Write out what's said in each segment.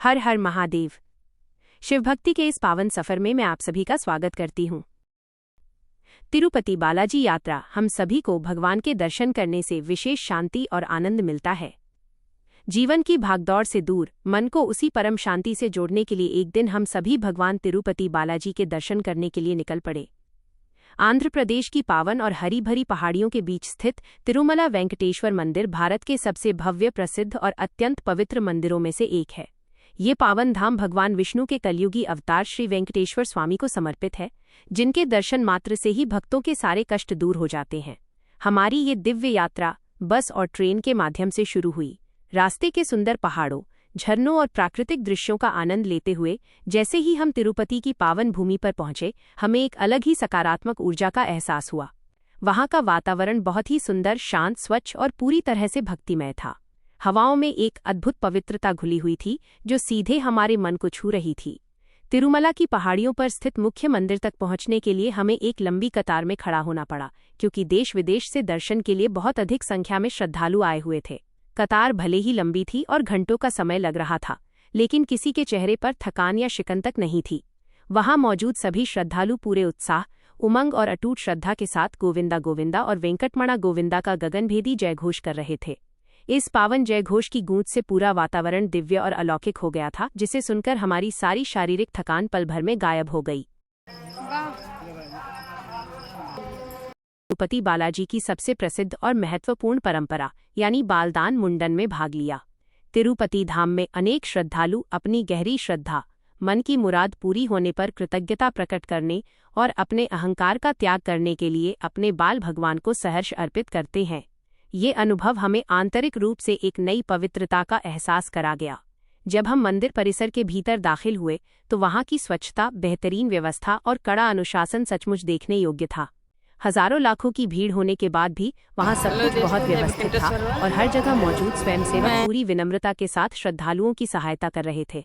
हर हर महादेव। शिवभक्ति के इस पावन सफर में मैं आप सभी का स्वागत करती हूँ। तिरुपति बालाजी यात्रा हम सभी को भगवान के दर्शन करने से विशेष शांति और आनंद मिलता है। जीवन की भागदौड़ से दूर मन को उसी परम शांति से जोड़ने के लिए एक दिन हम सभी भगवान तिरुपति बालाजी के दर्शन करने के लिए निकल पड़े। आंध्र प्रदेश की पावन और हरी भरी पहाड़ियों के बीच स्थित तिरुमला वेंकटेश्वर मंदिर भारत के सबसे भव्य, प्रसिद्ध और अत्यंत पवित्र मंदिरों में से एक है। ये पावन धाम भगवान विष्णु के कलयुगी अवतार श्री वेंकटेश्वर स्वामी को समर्पित है, जिनके दर्शन मात्र से ही भक्तों के सारे कष्ट दूर हो जाते हैं। हमारी ये दिव्य यात्रा बस और ट्रेन के माध्यम से शुरू हुई। रास्ते के सुंदर पहाड़ों, झरनों और प्राकृतिक दृश्यों का आनंद लेते हुए जैसे ही हम तिरुपति की पावन भूमि पर पहुंचे, हमें एक अलग ही सकारात्मक ऊर्जा का एहसास हुआ। वहां का वातावरण बहुत ही सुंदर, शांत, स्वच्छ और पूरी तरह से भक्तिमय था। हवाओं में एक अद्भुत पवित्रता घुली हुई थी जो सीधे हमारे मन को छू रही थी। तिरुमला की पहाड़ियों पर स्थित मुख्य मंदिर तक पहुंचने के लिए हमें एक लंबी कतार में खड़ा होना पड़ा, क्योंकि देश विदेश से दर्शन के लिए बहुत अधिक संख्या में श्रद्धालु आए हुए थे। कतार भले ही लंबी थी और घंटों का समय लग रहा था, लेकिन किसी के चेहरे पर थकान या शिकन तक नहीं थी। वहां मौजूद सभी श्रद्धालु पूरे उत्साह, उमंग और अटूट श्रद्धा के साथ गोविंदा गोविंदा और वेंकटमणा गोविंदा का गगनभेदी जयघोष कर रहे थे। इस पावन जयघोष की गूंज से पूरा वातावरण दिव्य और अलौकिक हो गया था, जिसे सुनकर हमारी सारी शारीरिक थकान पल भर में गायब हो गई। तिरुपति बालाजी की सबसे प्रसिद्ध और महत्वपूर्ण परंपरा यानी बालदान मुंडन में भाग लिया। तिरुपति धाम में अनेक श्रद्धालु अपनी गहरी श्रद्धा, मन की मुराद पूरी होने पर कृतज्ञता प्रकट करने और अपने अहंकार का त्याग करने के लिए अपने बाल भगवान को सहर्ष अर्पित करते हैं। ये अनुभव हमें आंतरिक रूप से एक नई पवित्रता का एहसास करा गया। जब हम मंदिर परिसर के भीतर दाखिल हुए तो वहां की स्वच्छता, बेहतरीन व्यवस्था और कड़ा अनुशासन सचमुच देखने योग्य था। हजारों लाखों की भीड़ होने के बाद भी वहां सब कुछ बहुत व्यवस्थित था और हर जगह मौजूद स्वयंसेवक पूरी विनम्रता के साथ श्रद्धालुओं की सहायता कर रहे थे।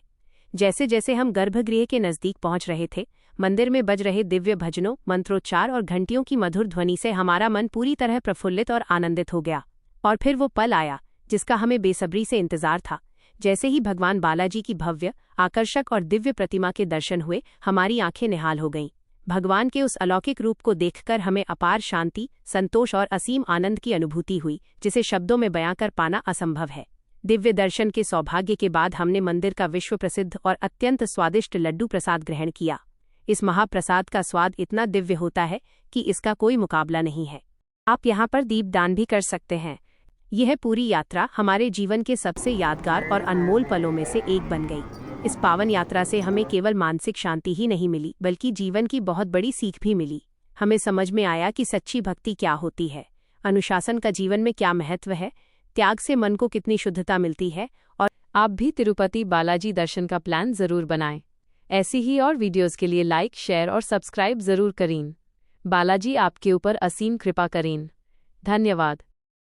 जैसे जैसे हम गर्भगृह के नजदीक पहुंच रहे थे, मंदिर में बज रहे दिव्य भजनों, मंत्रोच्चार और घंटियों की मधुर ध्वनि से हमारा मन पूरी तरह प्रफुल्लित और आनंदित हो गया। और फिर वो पल आया जिसका हमें बेसब्री से इंतजार था। जैसे ही भगवान बालाजी की भव्य, आकर्षक और दिव्य प्रतिमा के दर्शन हुए, हमारी आंखें निहाल हो गईं। भगवान के उस अलौकिक रूप को देखकर हमें अपार शांति, संतोष और असीम आनंद की अनुभूति हुई, जिसे शब्दों में बयां कर पाना असंभव है। दिव्य दर्शन के सौभाग्य के बाद हमने मंदिर का विश्व प्रसिद्ध और अत्यंत स्वादिष्ट लड्डू प्रसाद ग्रहण किया। इस महाप्रसाद का स्वाद इतना दिव्य होता है कि इसका कोई मुकाबला नहीं है। आप यहाँ पर दीपदान भी कर सकते हैं। यह पूरी यात्रा हमारे जीवन के सबसे यादगार और अनमोल पलों में से एक बन गई। इस पावन यात्रा से हमें केवल मानसिक शांति ही नहीं मिली, बल्कि जीवन की बहुत बड़ी सीख भी मिली। हमें समझ में आया कि सच्ची भक्ति क्या होती है, अनुशासन का जीवन में क्या महत्व है, त्याग से मन को कितनी शुद्धता मिलती है। और आप भी तिरुपति बालाजी दर्शन का प्लान जरूर बनाएं। ऐसी ही और वीडियोस के लिए लाइक, शेयर और सब्सक्राइब जरूर करें। बालाजी आपके ऊपर असीम कृपा करें। धन्यवाद।